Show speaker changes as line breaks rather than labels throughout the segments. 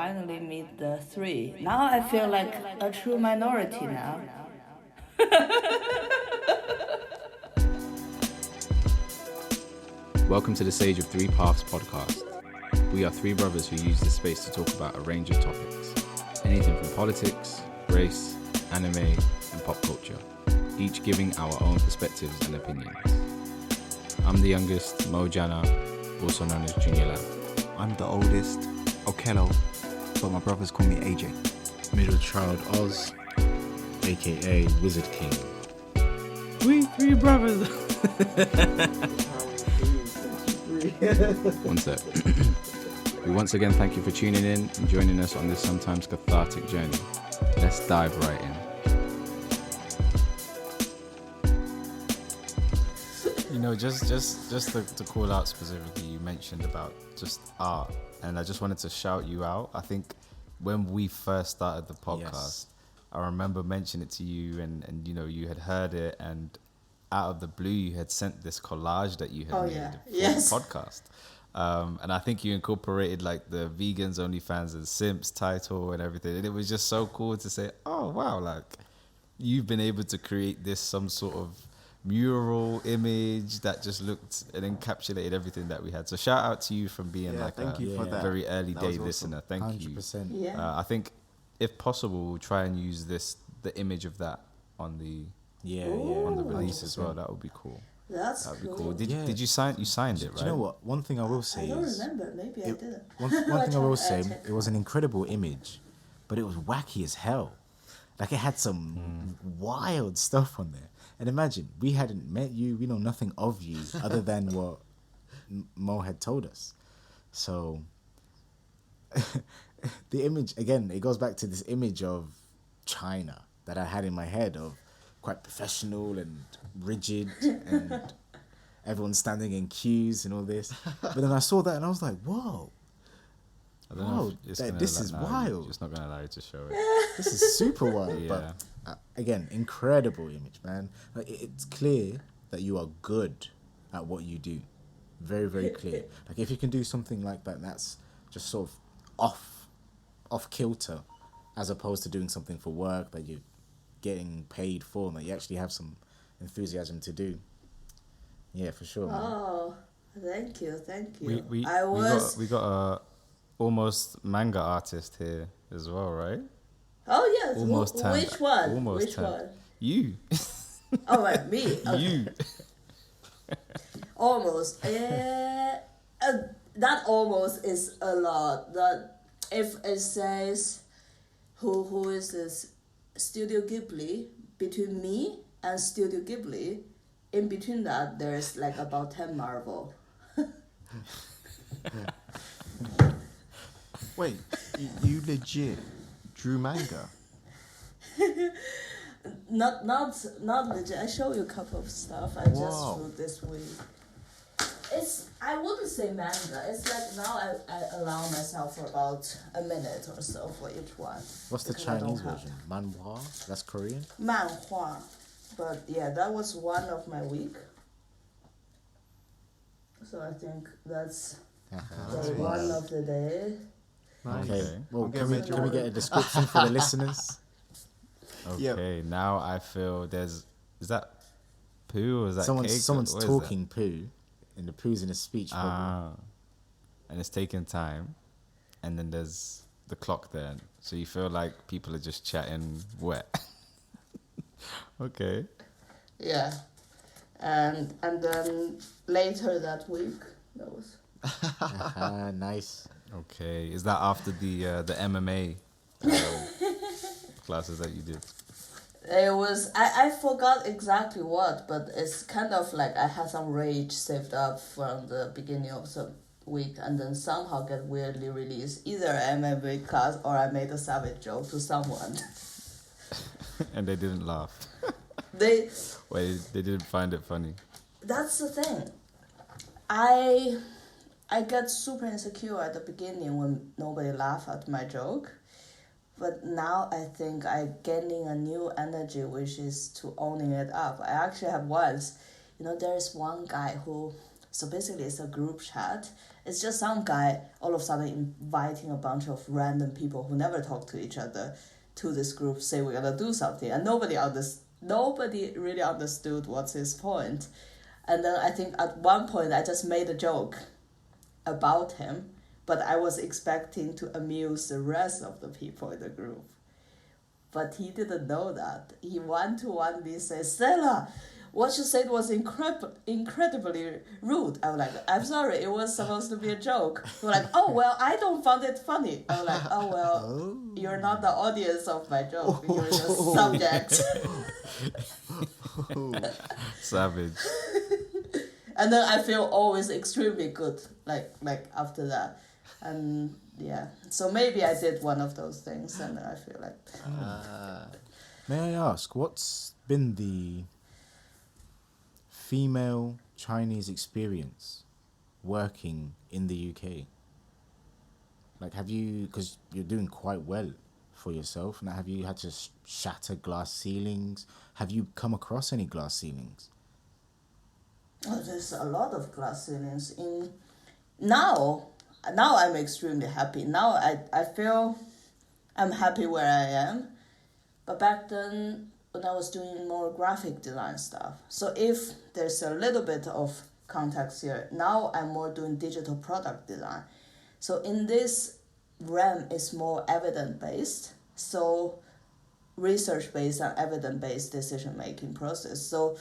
finally meet the three. Now I feel like a true minority now.
Welcome to the Sage of Three Paths podcast. We are three brothers who use this space to talk about a range of topics. Anything from politics, race, anime, and pop culture. Each giving our own perspectives and opinions. I'm the youngest, Mo Jana, also known as Junior Lamb.
I'm the oldest, Okello, but my brothers call me AJ.
Middle child Oz, aka Wizard King.
We three brothers. One sec. We once again thank you for tuning in and joining us on this sometimes cathartic journey. Let's dive right in.
You know, just to call out specifically, you mentioned about just art, and I just wanted to shout you out. I think when we first started the podcast, I remember mentioning it to you, and you know, you had heard it, and out of the blue, you had sent this collage that you had made for the podcast. And I think you incorporated like the Vegans OnlyFans and Simps title and everything. And it was just so cool to say, oh, wow, like you've been able to create this some sort of mural image that just looked and encapsulated everything that we had. So shout out to you from being
thank you for that.
Very early
That
day
was awesome.
listener. Thank
100%.
you.
Yeah.
I think if possible, we'll try and use the image of that on the release as well. That would be cool.
That's
That'd be
cool.
cool. Did you sign? You signed it, right?
Do you know what? One thing I will say
I don't
is...
remember. Maybe I didn't.
One thing I will say, it was an incredible image, but it was wacky as hell. Like, it had some wild stuff on there. And imagine, we hadn't met you, we know nothing of you other than what Mo had told us. So, the image, again, it goes back to this image of China that I had in my head of quite professional and rigid and everyone standing in queues and all this. But then I saw that and I was like, whoa.
I don't know if it's
This is wild.
Just not gonna allow you to show it.
This is super wild.
Yeah.
But again, incredible image, man. Like, it's clear that you are good at what you do. Very, very clear. Like, if you can do something like that, that's just sort of off kilter, as opposed to doing something for work that you're getting paid for, and that you actually have some enthusiasm to do. Yeah, for sure, man.
Oh, thank you.
We got a almost manga artist here as well, right?
Oh yes.
Almost
Which one?
Almost
Which
10.
one?
You.
Oh, right, me. Okay.
You.
Almost. That almost is a lot. That if it says, who is this? Studio Ghibli. Between me and Studio Ghibli, in between that, there's like about 10 Marvel.
Wait, you legit drew manga?
Not legit. I show you a couple of stuff I just drew this week. I wouldn't say manga. It's like now I allow myself for about a minute or so for each one.
What's the
because I don't
Chinese
have-
version? Manhua? That's Korean?
Manhua. But yeah, that was one of my week. So I think that's the one of the day.
Okay. Well,
I'm
can
getting
we get a description for the listeners?
Okay, now I feel is that poo or is that cake?
Someone's
What is
talking poo, and the poo's in a speech
that?
bubble.
And it's taking time, and then there's the clock there, so you feel like people are just chatting wet. Okay.
Yeah. And then later that week, that was...
Nice.
Okay, is that after the MMA classes that you did?
It was, I forgot exactly what, but it's kind of like I had some rage saved up from the beginning of the week and then somehow get weirdly released. Either MMA class or I made a savage joke to someone.
And they didn't laugh.
They
didn't find it funny.
That's the thing. I got super insecure at the beginning when nobody laughed at my joke. But now I think I'm gaining a new energy, which is to owning it up. I actually have once, there is one guy who So basically it's a group chat. It's just some guy all of a sudden inviting a bunch of random people who never talk to each other to this group, say we're gonna do something, and nobody really understood what's his point. And then I think at one point I just made a joke about him, but I was expecting to amuse the rest of the people in the group. But he didn't know that. He one-to-one said, Stella, what you said was incredibly rude. I was like, I'm sorry, it was supposed to be a joke. He was like, oh, well, I don't find it funny. I was like, oh, well, you're not the audience of my joke. You're the subject.
Savage.
And then I feel always extremely good, like after that. And yeah, so maybe I did one of those things, and I feel like...
May I ask, what's been the female Chinese experience working in the UK? Like, have you, because you're doing quite well for yourself, now have you had to shatter glass ceilings? Have you come across any glass ceilings?
Oh, there's a lot of glass ceilings. Now I'm extremely happy. Now I feel I'm happy where I am. But back then, when I was doing more graphic design stuff, so if there's a little bit of context here, now I'm more doing digital product design. So in this realm, it's more evidence-based, so research-based and evidence-based decision-making process. So,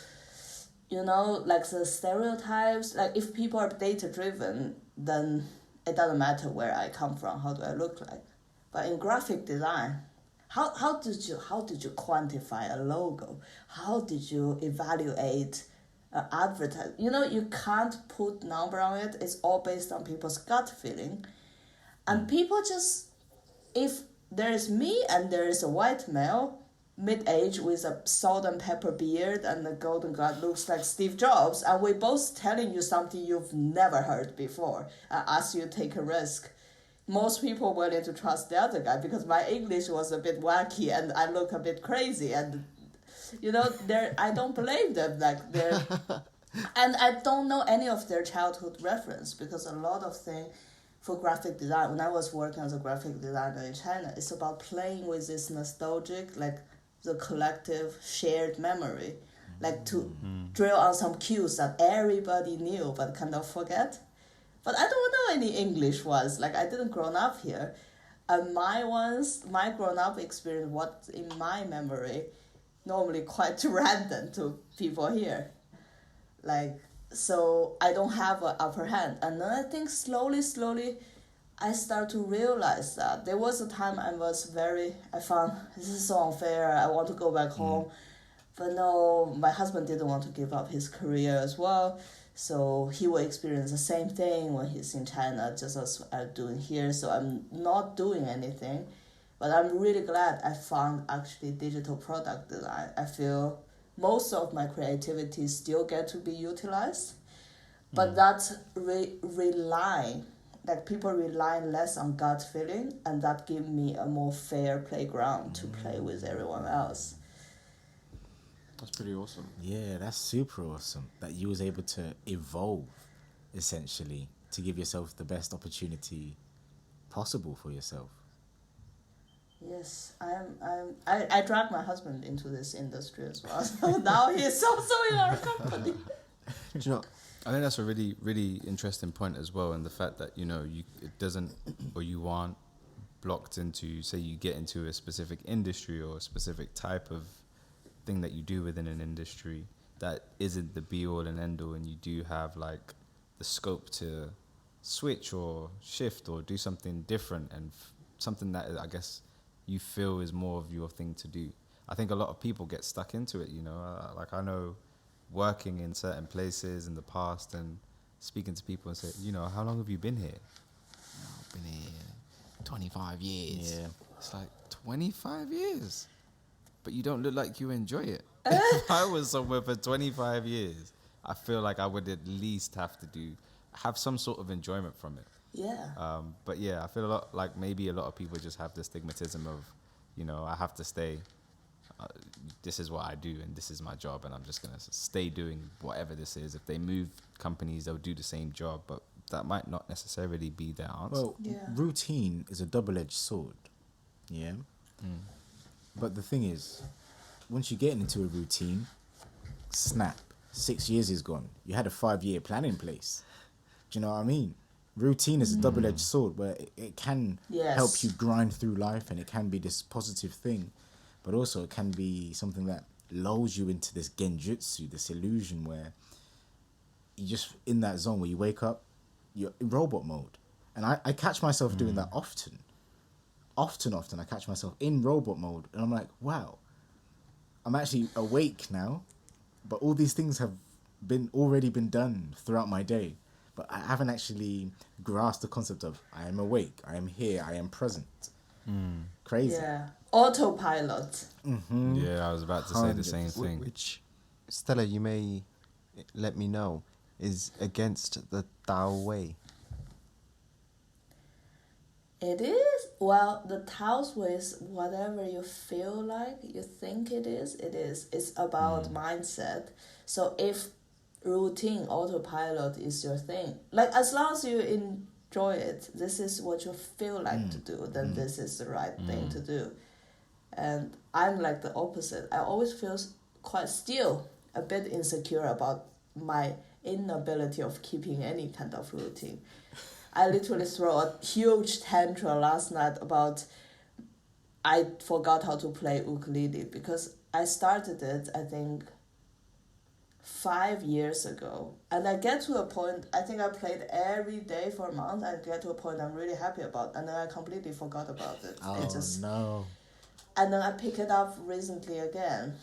you know, like the stereotypes, like if people are data-driven, then it doesn't matter where I come from, how do I look like. But in graphic design, how did you quantify a logo? How did you evaluate advertise? You know, you can't put number on it. It's all based on people's gut feeling. And people just, if there is me and there is a white male, mid-age with a salt and pepper beard and a golden glove, looks like Steve Jobs, and we're both telling you something you've never heard before and ask you to take a risk. Most people willing to trust the other guy because my English was a bit wacky and I look a bit crazy, and you know, I don't blame them, like they're and I don't know any of their childhood reference, because a lot of things for graphic design, when I was working as a graphic designer in China, it's about playing with this nostalgic, like the collective shared memory, like to drill on some cues that everybody knew but kind of forget. But I don't know any English ones, like I didn't grow up here. And my grown up experience, what's in my memory, normally quite random to people here. Like, so I don't have an upper hand. And then I think slowly, I start to realize that there was a time I found this is so unfair, I want to go back home. But no, my husband didn't want to give up his career as well. So he will experience the same thing when he's in China, just as I'm doing here. So I'm not doing anything. But I'm really glad I found actually digital product design. I feel most of my creativity still get to be utilized. But that's relying, like people rely less on gut feeling, and that give me a more fair playground to play with everyone else.
That's pretty awesome.
Yeah, that's super awesome that you was able to evolve, essentially, to give yourself the best opportunity possible for yourself.
Yes, I dragged my husband into this industry as well. So now he's also in our company.
Do you know,
I think that's a really, really interesting point as well, and the fact that, you know, you aren't blocked into, say you get into a specific industry or a specific type of thing that you do within an industry that isn't the be all and end all, and you do have like the scope to switch or shift or do something different, and something that I guess you feel is more of your thing to do. I think a lot of people get stuck into it, you know, like I know working in certain places in the past and speaking to people and say, you know, how long have you been here? I've been here 25 years.
Yeah.
It's like 25 years, but you don't look like you enjoy it. If I was somewhere for 25 years, I feel like I would at least have some sort of enjoyment from it.
Yeah.
But yeah, I feel maybe a lot of people just have the stigmatism of, you know, I have to stay this is what I do and this is my job and I'm just gonna stay doing whatever this is. If they move companies, they'll do the same job, but that might not necessarily be their answer.
Well,
Yeah.
routine is a double-edged sword. Yeah. But the thing is, once you get into a routine, snap, 6 years is gone. You had a 5-year plan in place. Do you know what I mean? Routine is a double-edged sword where it can
Yes.
help you grind through life, and it can be this positive thing, but also it can be something that lulls you into this genjutsu, this illusion where you just in that zone where you wake up, you're in robot mode. And I catch myself doing that often. Often I catch myself in robot mode, and I'm like, wow, I'm actually awake now, but all these things have already been done throughout my day, but I haven't actually grasped the concept of I am awake, I am here, I am present. Crazy.
Yeah. Autopilot.
Yeah, I was about to say the same thing.
Which, Stella, you may let me know, is against the Tao way.
It is. Well, the Tao's way is whatever you feel like, you think it is, it is. It's about mindset. So if routine, autopilot is your thing, like as long as you enjoy it, this is what you feel like to do, then this is the right thing to do. And I'm like the opposite. I always feel quite still a bit insecure about my inability of keeping any kind of routine. I literally threw a huge tantrum last night about I forgot how to play ukulele because I started it, I think, 5 years ago. And I get to a point, I think I played every day for a month, and get to a point I'm really happy about, and then I completely forgot about it.
No.
And then I picked it up recently again.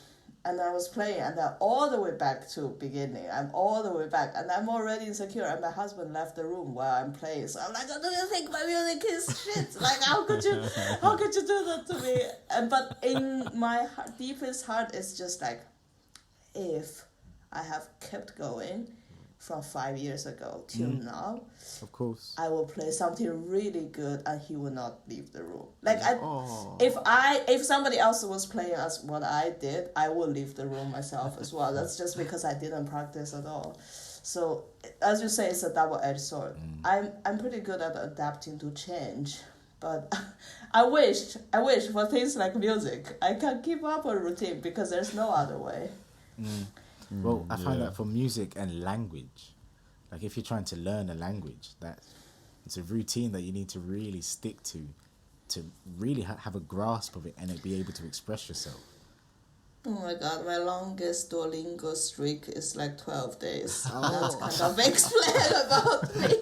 And I was playing, and I'm all the way back to beginning. I'm all the way back, and I'm already insecure. And my husband left the room while I'm playing, so I'm like, "Oh, do you think my music is shit? Like, how could you do that to me?" And but in my deepest heart, it's just like, if I have kept going from 5 years ago till now,
Of course.
I will play something really good, and he will not leave the room. Like
Oh.
if somebody else was playing as what I did, I will leave the room myself as well. That's just because I didn't practice at all. So as you say, it's a double-edged sword. I'm pretty good at adapting to change, but I wish for things like music, I can keep up a routine because there's no other way.
Well, I find that for music and language, like if you're trying to learn a language, it's a routine that you need to really stick to really have a grasp of it and be able to express yourself.
Oh my god, my longest Duolingo streak is like 12 days. That's kind of explain about me.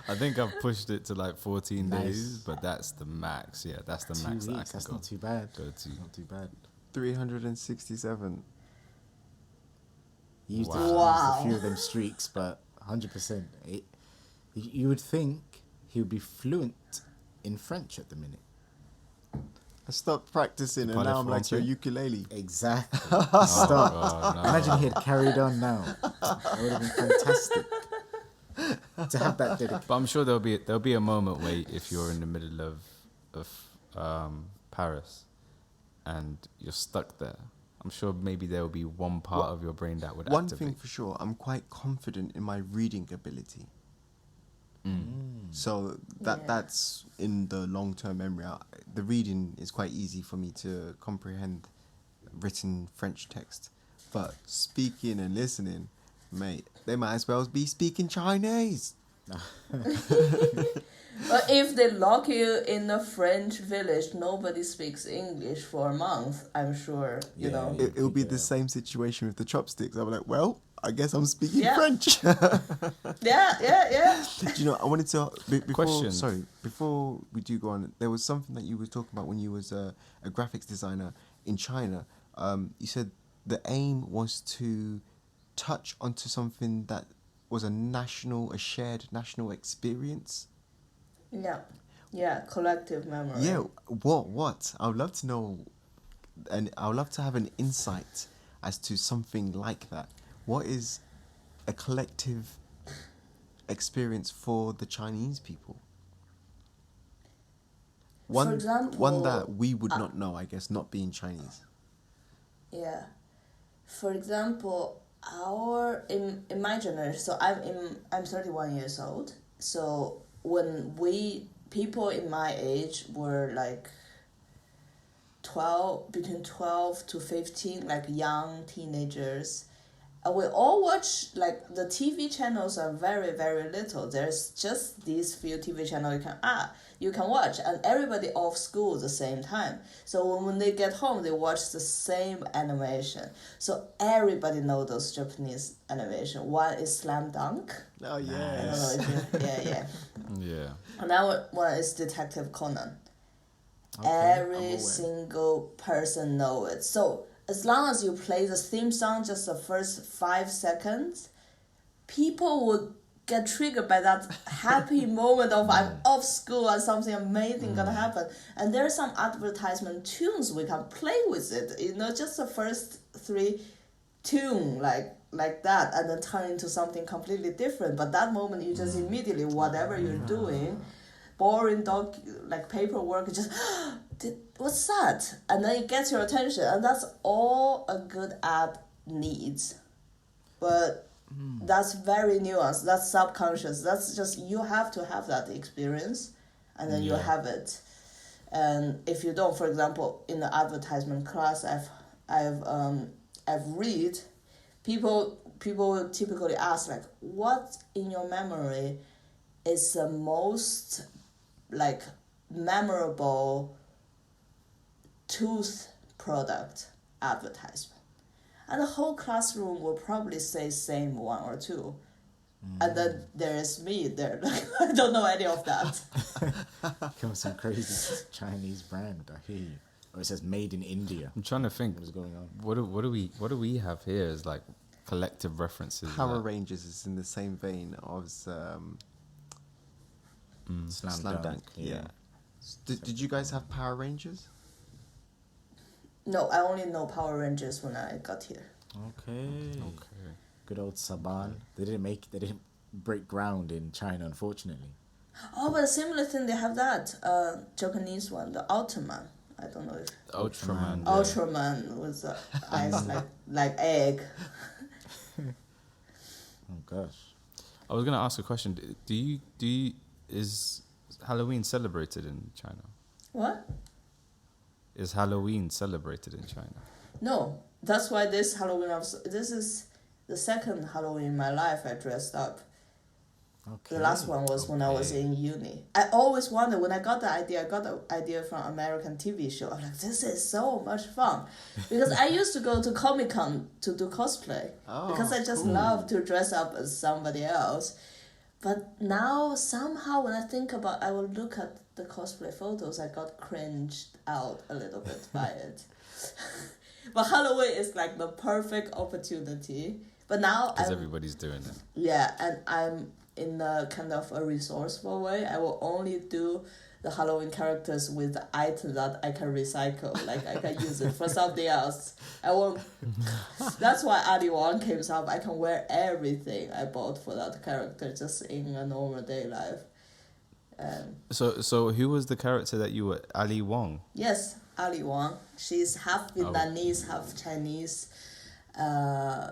I think I've pushed it to like 14
Nice.
days, but that's the max. Yeah, that's the
2
max that I
weeks,
can
that's
go.
not too bad.
go to.
Not too bad.
367.
You used,
Wow.
to use
Wow.
a few of them streaks, but 100%. You would think he would be fluent in French at the minute.
I stopped practicing and
Parlez
now I'm like your
français?
ukulele.
Exactly.
Oh,
Stop.
God, no.
Imagine he had carried on now. That would have been fantastic. To have that dedication.
But I'm sure there'll be a moment where if you're in the middle of Paris and you're stuck there, I'm sure maybe there will be one part of your brain that would
One
activate.
thing for sure, I'm quite confident in my reading ability. So
Yeah.
that's in the long-term memory. The reading is quite easy for me to comprehend written French text. But speaking and listening, mate, they might as well be speaking Chinese.
But if they lock you in a French village, nobody speaks English for a month, I'm sure, you
Yeah,
know.
yeah.
It'll be the same situation with the chopsticks. I'm like, well, I guess I'm speaking
Yeah.
French.
Yeah.
Do you know, I wanted to before
Question.
sorry, before we do go on, there was something that you were talking about when you was a graphics designer in China. You said the aim was to touch onto something that was a shared national experience.
Yeah, collective memory.
Yeah, what? I would love to know, and I would love to have an insight as to something like that. What is a collective experience for the Chinese people?
For example,
one that we would not know, I guess, not being Chinese.
Yeah. For example, in my generation, so I'm 31 years old. So when people in my age were like between 12 to 15, like young teenagers, we all watch, like, the TV channels are very, very little. There's just these few TV channels you can watch, and everybody off school at the same time. So when they get home, they watch the same animation. So everybody knows those Japanese animation. One is Slam Dunk.
Oh,
I
yeah.
don't know if you, yeah.
Yeah.
Another one is Detective Conan.
Okay, I'm
Every
aware.
single person know it. So as long as you play the theme song just the first 5 seconds, people would get triggered by that happy moment of I'm off school and something amazing gonna happen. And there are some advertisement tunes we can play with it. You know, just the first 3 tune like that, and then turn into something completely different. But that moment you just immediately, whatever you're doing, boring paperwork, just what's that? And then it gets your attention, and that's all a good ad needs. But that's very nuanced. That's subconscious. That's just, you have to have that experience, and then you have it. And if you don't, for example, in the advertisement class, I've read, people typically ask, like, what in your memory is the most, like, memorable tooth product advertisement? And the whole classroom will probably say same 1 or 2. And then there is me there, like, I don't know any of that.
Come some crazy Chinese brand, I hear you. Or it says made in India.
I'm trying to think.
What's going on?
What do we have here as like collective references?
Power
that-
Rangers is in the same vein of
Slam Dunk.
Yeah. Did you guys have Power Rangers?
No, I only know Power Rangers when I got here.
Okay.
Okay.
Good old Saban. They didn't break ground in China, unfortunately.
Oh, but a similar thing, they have that Japanese one, the Ultraman. I don't know if
Ultraman.
Ultraman with the eyes like egg.
Oh gosh.
I was gonna ask a question. Is Halloween celebrated in China?
What?
Is Halloween celebrated in China?
No, that's why this Halloween. This is the second Halloween in my life I dressed up.
Okay.
The last one was when I was in uni. I always wondered, when I got the idea from American TV show. I'm like, this is so much fun. Because I used to go to Comic-Con to do cosplay. Because I just love to dress up as somebody else. But now, somehow, when I think about, I will look at the cosplay photos, I got cringed out a little bit by it. But Halloween is like the perfect opportunity. But now
Because everybody's doing it.
yeah, and I'm in a kind of a resourceful way. I will only do the Halloween characters with the item that I can recycle. Like, I can use it for something else. I won't. That's why Ali Wong came up. I can wear everything I bought for that character just in a normal day life.
So who was the character that you were? Ali Wong.
Yes, Ali Wong. She's half Vietnamese, half Chinese.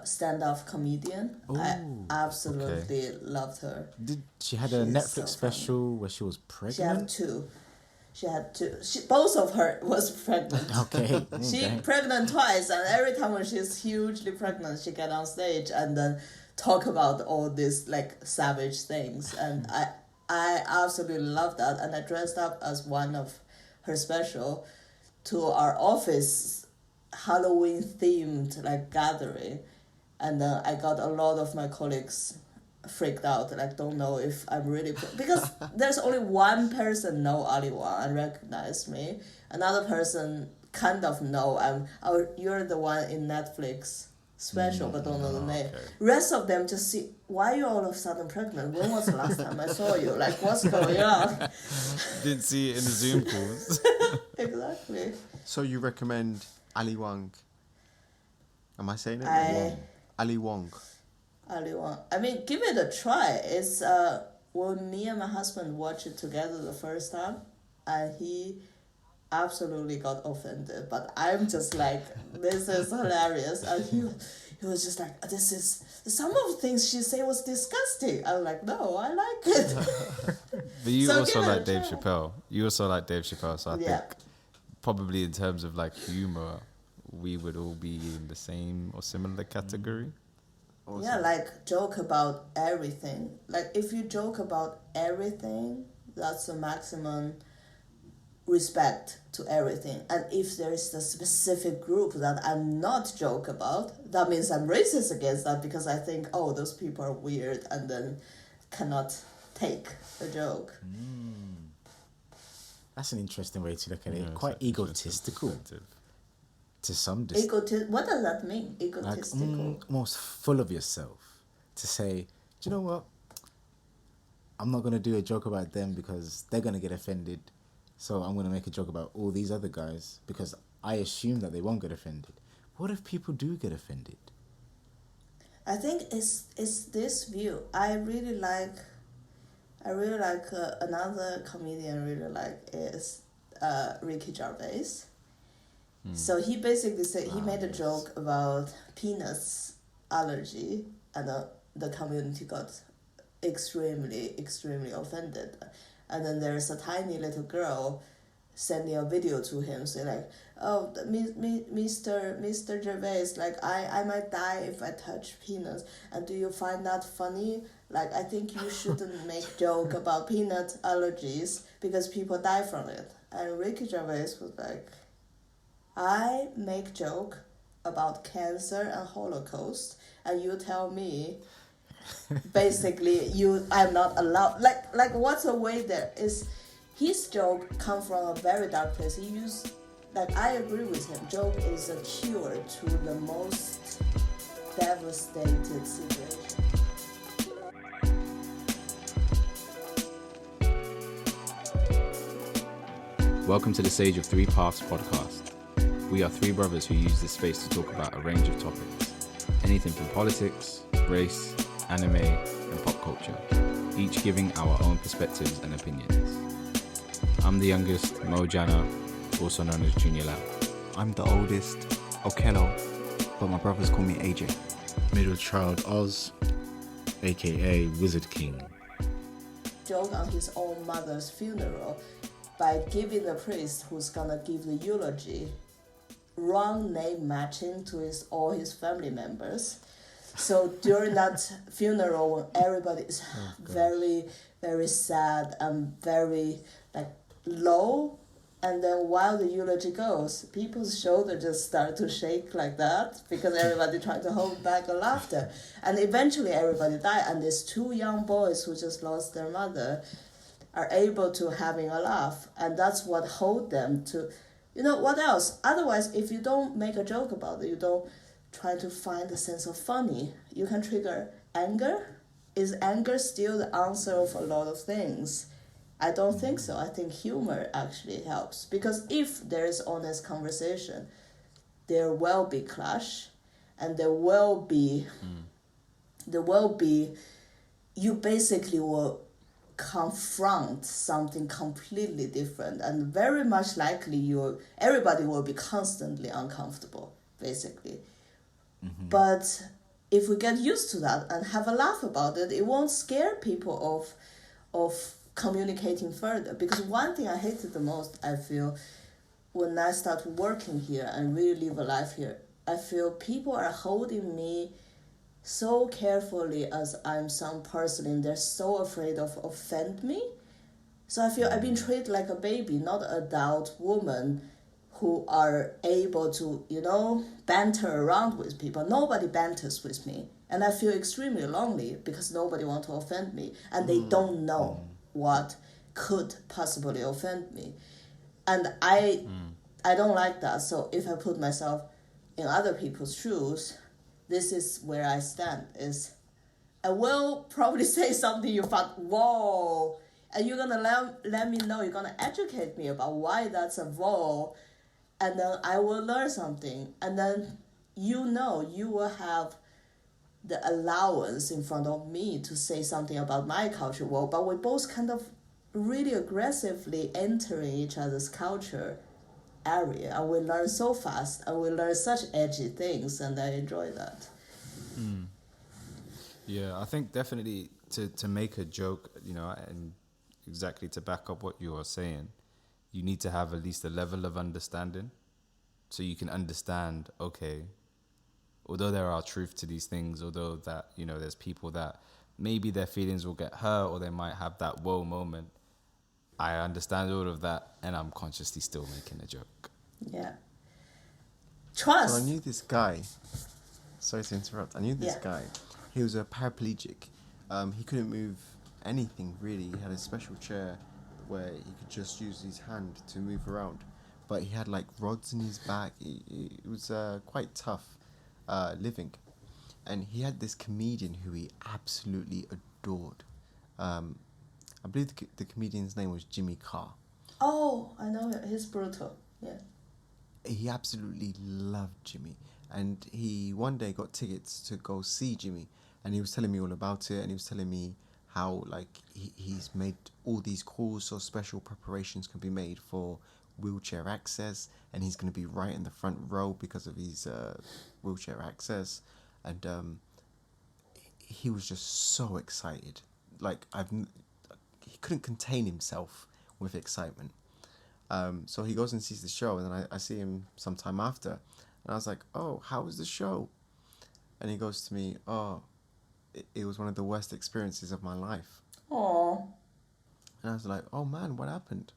Stand-up comedian. I absolutely loved her.
Did she had a
She's
Netflix
so
special where she was
She had
pregnant?
two. Both of her was pregnant.
Okay.
She
Okay.
pregnant twice, and every time when she's hugely pregnant, she get on stage and then talk about all these like savage things, and I absolutely love that. And I dressed up as one of her special to our office Halloween themed like gathering, and I got a lot of my colleagues freaked out, like don't know if I'm really because there's only one person know Ali Wong and recognize me. Another person kind of know you're the one in Netflix special but don't know the name.
Okay.
Rest of them just see, why are you all of a sudden pregnant? When was the last time I saw you? Like, what's going on?
Didn't see it in the Zoom calls.
Exactly.
So you recommend Ali Wong? Am I saying it? Ali Wong.
Ali Wong. I mean, give it a try. It's when me and my husband watched it together the first time, and he absolutely got offended. But I'm just like, this is hilarious. And he was just like, this is, some of the things she said was disgusting. I was like, no, I like it.
But you
So
also
give it a
like Dave
try.
Chappelle. You also like Dave Chappelle, so I
Yeah.
think probably in terms of like humor, we would all be in the same or similar category.
Awesome.
Yeah, like joke about everything. Like if you joke about everything, that's the maximum respect to everything. And if there is a specific group that I'm not joke about, that means I'm racist against that because I think, oh, those people are weird and then cannot take a joke.
That's an interesting way to look at it.
Yeah,
Quite
it's an interesting
egotistical
perspective.
to some
What does that mean?
like
Egotistical.
almost full of yourself to say, do you know what? I'm not gonna do a joke about them because they're gonna get offended. So I'm gonna make a joke about all these other guys because I assume that they won't get offended. What if people do get offended?
I think it's this view. I really like another comedian I really like is Ricky Gervais. So he basically said he made a joke about peanuts allergy, and the community got extremely offended. And then there's a tiny little girl sending a video to him saying like, oh, Mr. Gervais, like I might die if I touch peanuts, and do you find that funny? Like I think you shouldn't make joke about peanut allergies because people die from it. And Ricky Gervais was like, I make joke about cancer and Holocaust, and you tell me basically I'm not allowed, like what's the way there is. His joke come from a very dark place. He used, like I agree with him, joke is a cure to the most devastated situation.
Welcome to the Sage of Three Paths podcast. We are three brothers who use this space to talk about a range of topics. Anything from politics, race, anime, and pop culture. Each giving our own perspectives and opinions. I'm the youngest, Mojana, also known as Junior Lab.
I'm the oldest, Okello, but my brothers call me AJ.
Middle child Oz, aka Wizard King.
Joke on his own mother's funeral by giving the priest who's gonna give the eulogy wrong name matching to all his family members. So during that funeral, when everybody is very, very sad and very like low, and then while the eulogy goes, people's shoulders just start to shake like that because everybody trying to hold back the laughter. And eventually everybody died, and these two young boys who just lost their mother are able to having a laugh, and that's what hold them to, you know, what else? Otherwise, if you don't make a joke about it, you don't try to find a sense of funny, you can trigger anger. Is anger still the answer of a lot of things? I don't think so. I think humor actually helps, because if there is honest conversation, there will be clash, and there will be, you basically will confront something completely different, and very much likely everybody will be constantly uncomfortable, basically. But if we get used to that and have a laugh about it, it won't scare people of communicating further. Because one thing I hated the most, I feel, when I started working here and really live a life here, I feel people are holding me so carefully as I'm some person, and they're so afraid of offend me. So I feel I've been treated like a baby, not an adult woman who are able to, you know, banter around with people. Nobody banters with me. And I feel extremely lonely because nobody wants to offend me. And they don't know what could possibly offend me. And I don't like that. So if I put myself in other people's shoes, this is where I stand. Is I will probably say something you thought, whoa, and you're gonna let me know, you're gonna educate me about why that's a whoa, and then I will learn something, and then you will have the allowance in front of me to say something about my culture, well, but we both kind of really aggressively entering each other's culture area, and we learn so fast, and we learn such edgy things, and I enjoy that.
Yeah, I think definitely to make a joke, you know, and exactly to back up what you are saying, you need to have at least a level of understanding, so you can understand, okay, although there are truth to these things, although that, you know, there's people that maybe their feelings will get hurt or they might have that whoa moment, I understand all of that, and I'm consciously still making a joke.
Yeah. Trust.
So I knew this guy. Sorry to interrupt. I knew this
Yeah.
guy. He was a paraplegic. He couldn't move anything really. He had a special chair where he could just use his hand to move around. But he had like rods in his back. It was quite tough living. And he had this comedian who he absolutely adored. I believe the comedian's name was Jimmy Carr.
Oh, I know him. He's brutal. Yeah.
He absolutely loved Jimmy, and he one day got tickets to go see Jimmy, and he was telling me all about it, and he was telling me how like he's made all these calls so special preparations can be made for wheelchair access, and he's going to be right in the front row because of his wheelchair access, and he was just so excited. Like he couldn't contain himself with excitement. So he goes and sees the show, and then I see him sometime after, and I was like, oh, how was the show? And he goes to me, oh, it was one of the worst experiences of my life.
Oh.
And I was like, oh man, what happened?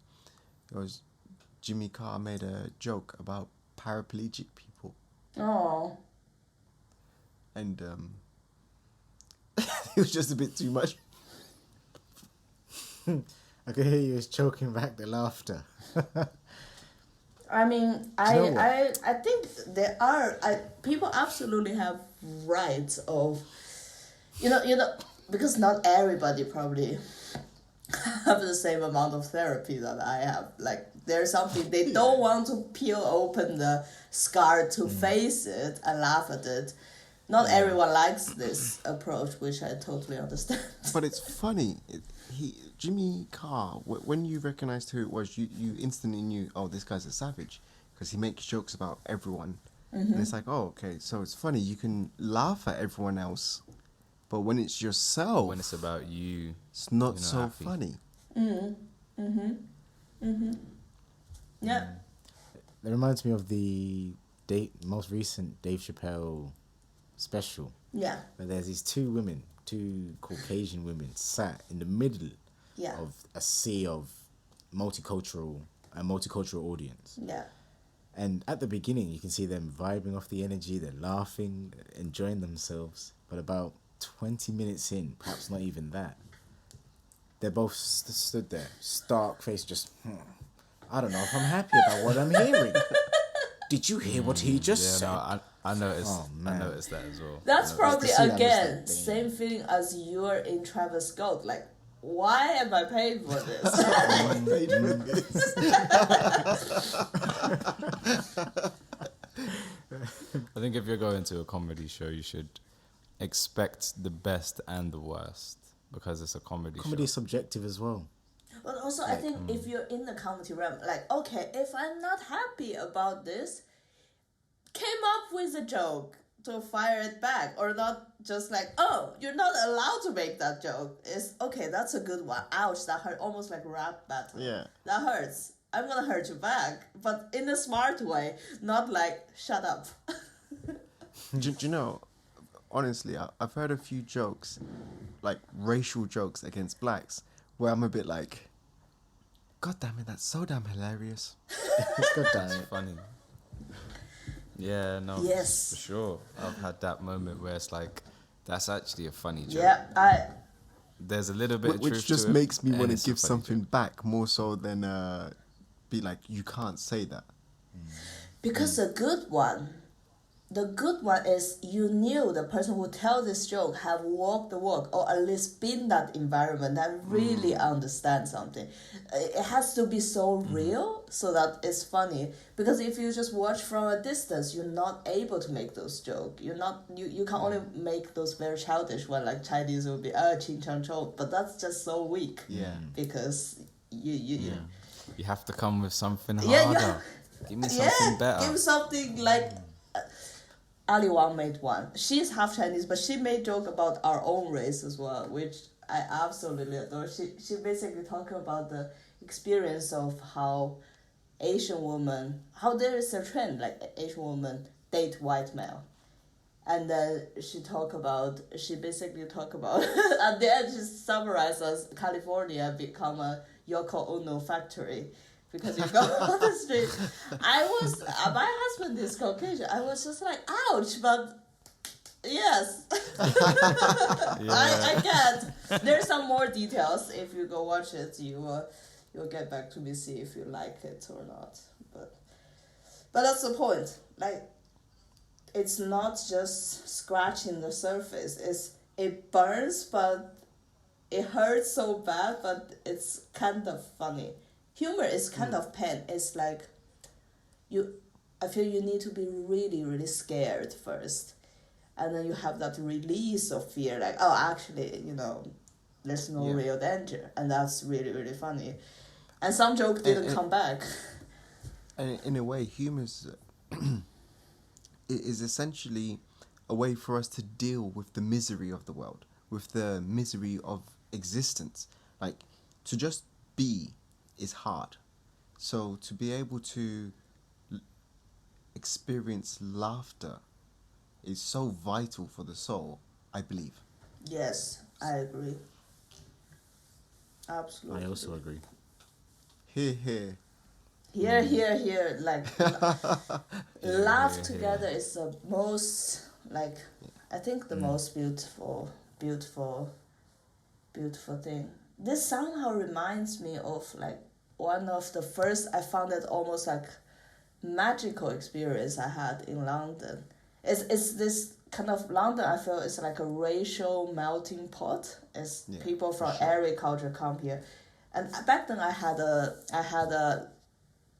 He goes, Jimmy Carr made a joke about paraplegic people.
Oh.
And it was just a bit too much.
I could hear you was choking back the laughter.
I mean,
you know
I think there are people absolutely have rights of, you know, because not everybody probably have the same amount of therapy that I have. Like there's something they don't want to peel open the scar to face it and laugh at it. Not everyone likes this approach, which I totally understand.
But it's funny. Jimmy Carr, when you recognised who it was, you instantly knew, oh, this guy's a savage, because he makes jokes about everyone. And it's like, oh, okay, so it's funny. You can laugh at everyone else, but when it's yourself,
When it's about you,
it's not
you're
so
happy.
funny.
Yeah.
It reminds me of the most recent Dave Chappelle special,
Yeah.
where there's these two Caucasian women sat in the middle
Yeah.
of a sea of multicultural audience.
Yeah.
And at the beginning, you can see them vibing off the energy, they're laughing, enjoying themselves. But about 20 minutes in, perhaps not even that, they're both stood there, stark face, just, I don't know if I'm happy about what I'm hearing. Did you hear what he just said?
No, I noticed.
Oh, man.
I noticed that as well.
That's
I noticed
probably
see that
again
mistake.
same feeling as you're in Travis Scott. Like, why am I paying for this?
I think if you're going to a comedy show, you should expect the best and the worst, because it's a comedy
Comedy
show.
is subjective as well.
But also, I think if you're in the comedy realm, like, okay, if I'm not happy about this, came up with a joke to fire it back, or not just like, oh, you're not allowed to make that joke. It's okay, that's a good one. Ouch, that hurt. Almost like rap battle.
Yeah.
That hurts. I'm gonna hurt you back, but in a smart way, not like, shut up.
Do you know, honestly, I've heard a few jokes, like racial jokes against blacks, where I'm a bit like, God damn it, that's so damn hilarious.
God damn it.
Funny. Yeah, no,
Yes.
for sure. I've had that moment where it's like, that's actually a funny joke.
Yeah,
There's a little bit of
Which
truth
just
to it,
makes me
and
want
it's
to
a
give
funny
something
joke.
back more so than be like, you can't say that.
because the good one is you knew the person who tell this joke have walked the walk, or at least been that environment that really understand something. It has to be so real so that it's funny, because if you just watch from a distance, you're not able to make those jokes. You can only make those very childish one, like Chinese would be ching chang chong, but that's just so weak.
Yeah.
Because you
You have to come with something
Yeah,
harder. Give me something better.
give something like Ali Wang made one. She's half Chinese, but she made joke about our own race as well, which I absolutely adore. She basically talking about the experience of how Asian women, how there is a trend like Asian women date white male. And then she basically talk about, and then she summarizes California become a Yoko Ono factory. Because you go on the street. My husband is Caucasian. I was just like, ouch, but yes. I get. There's some more details. If you go watch it, you'll get back to me, see if you like it or not. But that's the point. Like, it's not just scratching the surface. It burns, but it hurts so bad, but it's kind of funny. Humor is kind of pain. It's like I feel you need to be really, really scared first. And then you have that release of fear, like, oh, actually, there's no real danger. And that's really, really funny. And some joke didn't come back.
And in a way, humor is essentially a way for us to deal with the misery of the world, with the misery of existence. Like, to just be is hard. So to be able to experience laughter is so vital for the soul, I believe.
Yes, I agree. Absolutely.
I also agree.
Hear, hear.
Here. Like, laugh together is the most, like, I think the most beautiful thing. This somehow reminds me of, like, one of the first, I found it almost like magical experience I had in London. It's this kind of, London, I feel, is like a racial melting pot. It's people from every culture come here. And back then I had a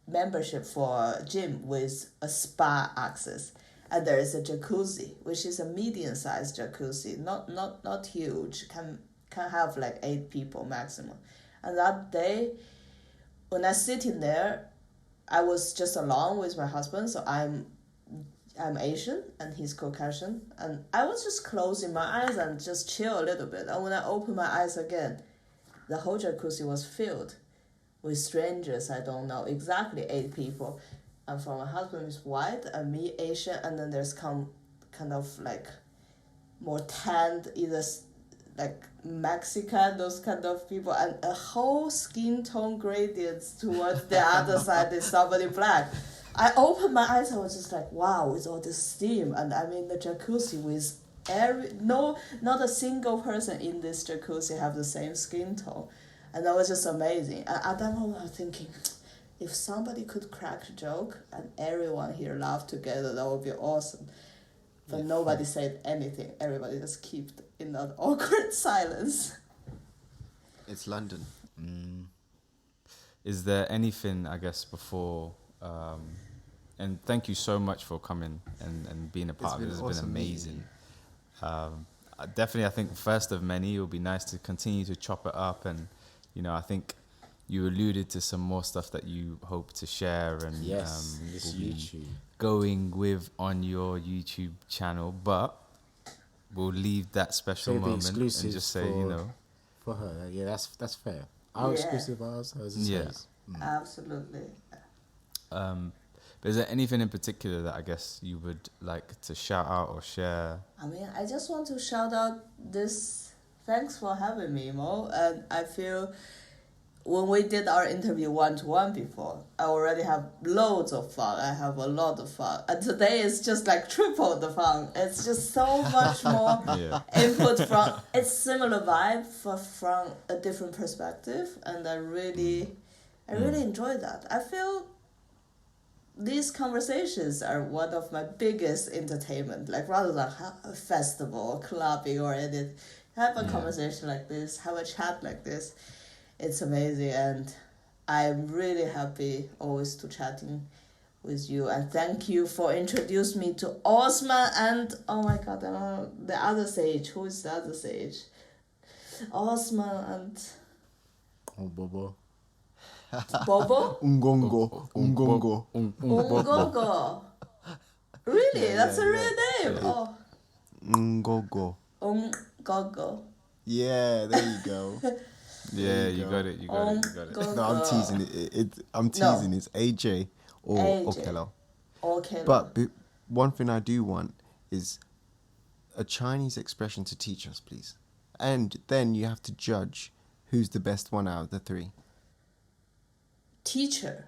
membership for a gym with a spa access. And there is a jacuzzi, which is a medium-sized jacuzzi, not huge, can have like 8 people maximum. And that day, when I sit in there, I was just alone with my husband, so I'm Asian and he's Caucasian, and I was just closing my eyes and just chill a little bit. And when I opened my eyes again, the whole jacuzzi was filled with strangers. I don't know, exactly 8 people. And for my husband is white and me Asian, and then there's kind of like more tanned, either like Mexican, those kind of people, and a whole skin tone gradients towards the other side is somebody black. I opened my eyes, I was just like, wow, with all this steam, and I'm in the jacuzzi with not a single person in this jacuzzi have the same skin tone. And that was just amazing. And at that moment I was thinking, if somebody could crack a joke and everyone here laughed together, that would be awesome. But nobody said anything. Everybody just kept in that awkward silence.
It's London.
Is there anything, I guess, before... and thank you so much for coming and being a part of it. It's been amazing. Definitely, I think first of many, it will be nice to continue to chop it up. And, I think you alluded to some more stuff that you hope to share and
this
will be
YouTube
going with on your YouTube channel. But we'll leave that special moment and just say,
for her. Yeah, that's fair. Our exclusive, ours, hers is hers.
Absolutely.
But is there anything in particular that I guess you would like to shout out or share?
I mean, I just want to shout out this. Thanks for having me, Mo. And I feel when we did our interview 1-to-1 before, I already have loads of fun. I have a lot of fun. And today is just like triple the fun. It's just so much more input from, it's similar vibe from a different perspective. And I really enjoy that. I feel these conversations are one of my biggest entertainment. Like, rather than have a festival, clubbing, or anything, have a conversation like this, have a chat like this. It's amazing, and I'm really happy always to chatting with you. And thank you for introducing me to Osman and, oh my God, I don't know, the other sage. Who is the other sage? Osman and...
Oh, Bobo.
Bobo?
Ungongo. Ungongo.
Ungogo. Really? That's a real name. Oh.
Ungogo.
Ungogo.
Yeah, there you go.
Yeah, you got it. You got it. You got it.
No, I'm teasing it. I'm teasing. It's AJ or
AJ.
Okello.
Okay.
But one thing I do want is a Chinese expression to teach us, please. And then you have to judge who's the best one out of the three.
Teacher.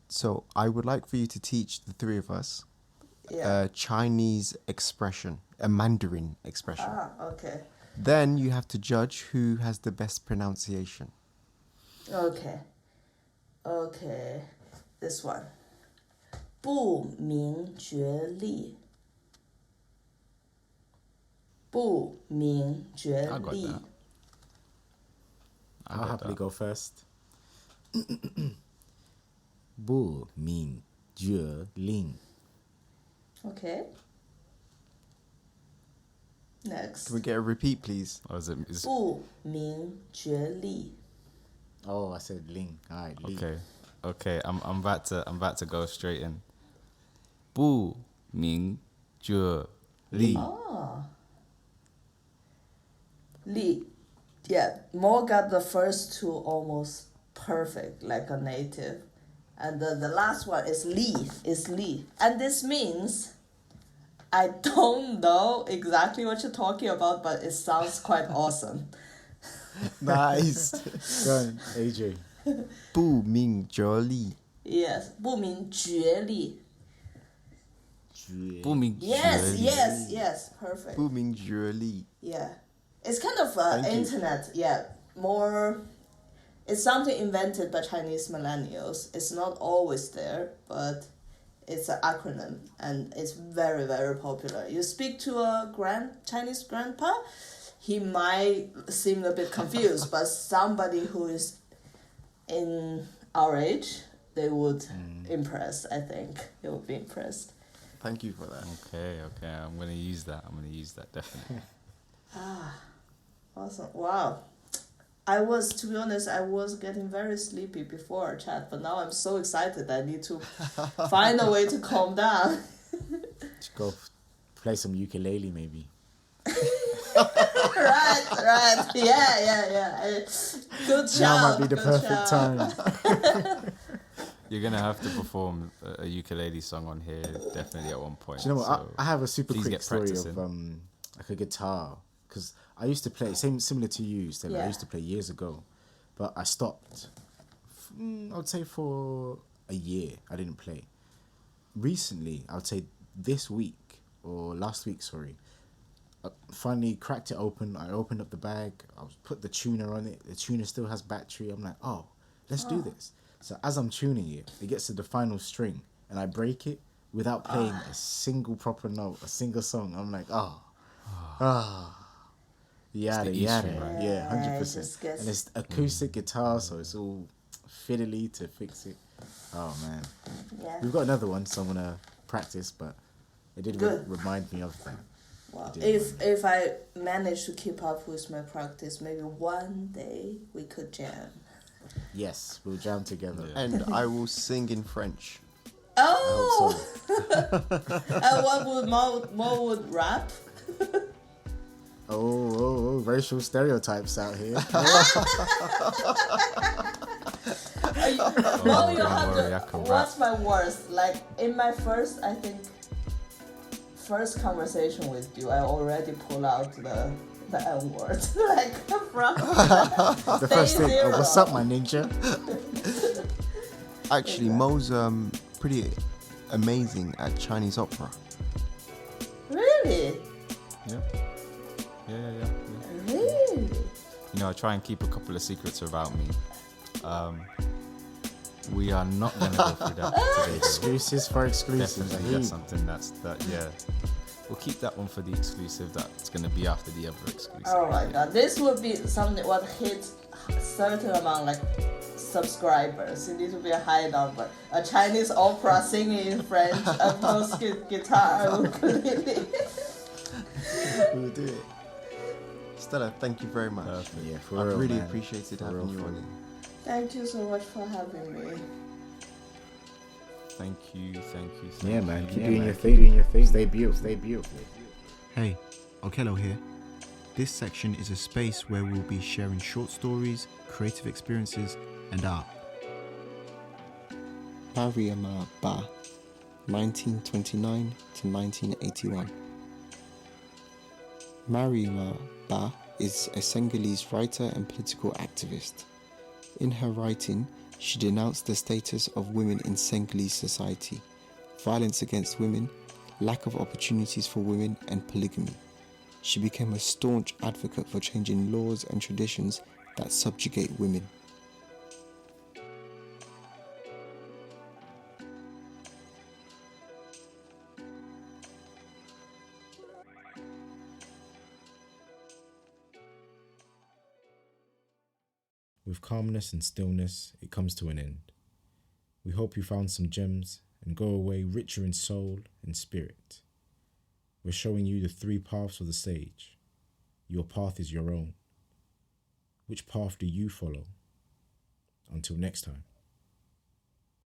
So I would like for you to teach the three of us a Chinese expression, a Mandarin expression.
Okay.
Then you have to judge who has the best pronunciation.
Okay. This one. 不明觉厉. 不明觉
I got
厉.
that.
I'll happily go first. 不明觉厉.
Okay. Next.
Can we get a repeat, please?
Or is it?
不明觉厉.
Oh, I said ling. Alright, li.
Okay. I'm about to go straight in. 不明觉厉.
Li. Yeah, Mo got the first two almost perfect, like a native. And the last one is Li. And this means, I don't know exactly what you're talking about, but it sounds quite awesome.
Nice.
Go on, AJ.
不明觉厉.
Yes, 不明觉厉.
不明觉厉.
Yes, perfect.
不明觉厉.
Yeah. It's kind of
Thank you.
internet, more... It's something invented by Chinese millennials. It's not always there, but it's an acronym, and it's very, very popular. You speak to a Chinese grandpa, he might seem a bit confused, but somebody who is in our age, they would impress, I think. They would be impressed.
Thank you for that.
Okay. I'm gonna use that. Definitely.
Awesome. Wow. To be honest, I was getting very sleepy before our chat, but now I'm so excited I need to find a way to calm down.
Just go play some ukulele, maybe.
Right. Yeah. Good shout.
Now might be the
good
perfect
shout.
time.
You're gonna have to perform a ukulele song on here definitely at one point.
Do you know what?
so
I have a super
please
quick
get
story
practicing.
of like a guitar, because I used to play similar to you, Stella.
Yeah.
I used to play years ago, but I stopped. I would say for a year I didn't play. Recently, I would say this week or last week, sorry. I finally cracked it open. I opened up the bag. I put the tuner on it. The tuner still has battery. I'm like, oh, let's do this. So as I'm tuning it, it gets to the final string, and I break it without playing a single proper note, a single song. I'm like, yada,
It's the E
yada.
string, right?
Yeah,
Yeah, it
100%.
just gets-
And it's acoustic guitar, so it's all fiddly to fix it. Oh, man.
Yeah.
We've got another one, so I'm going to practice, but it did
Good.
remind me of that.
Wow.
It did
If I manage to keep up with my practice, maybe one day we could jam.
Yes, we'll jam together.
Yeah.
And I will sing in French.
Oh!
So.
And what would Mo would rap?
Oh, racial stereotypes out here.
Mo, you
don't
have
worry, I
to.
can
What's my worst? Like in my first conversation with you, I already pull out the N word. Like from
The first thing,
zero.
what's up, my ninja?
Actually, Mo's pretty amazing at Chinese opera.
Really?
Yeah.
Really?
You know, I try and keep a couple of secrets about me. We are not gonna go through that today. though.
Excuses for exclusives. I
Definitely,
hear
that's
you.
something yeah. We'll keep that one for the exclusive. That's gonna be after the other exclusive.
Oh my god, this would be something what hits a certain amount like subscribers. It needs to be a high number. A Chinese opera singing in French, a post guitar, ukulele.
We'll do it. Stella, thank you very much.
Yeah, for
I
real,
really
man.
appreciated
For
having
real,
you
for
on.
real.
Thank you so much for having me.
Thank you.
Yeah, man. Keep
Yeah,
doing
man.
your thing. Doing your thing. Stay beautiful.
Hey, Okello here. This section is a space where we'll be sharing short stories, creative experiences, and art.
Mariama Ba, 1929 to 1981. Mariama Ba is a Senegalese writer and political activist. In her writing, she denounced the status of women in Senegalese society, violence against women, lack of opportunities for women, and polygamy. She became a staunch advocate for changing laws and traditions that subjugate women.
With calmness and stillness, it comes to an end. We hope you found some gems and go away richer in soul and spirit. We're showing you the 3 paths of the sage. Your path is your own. Which path do you follow? Until next time.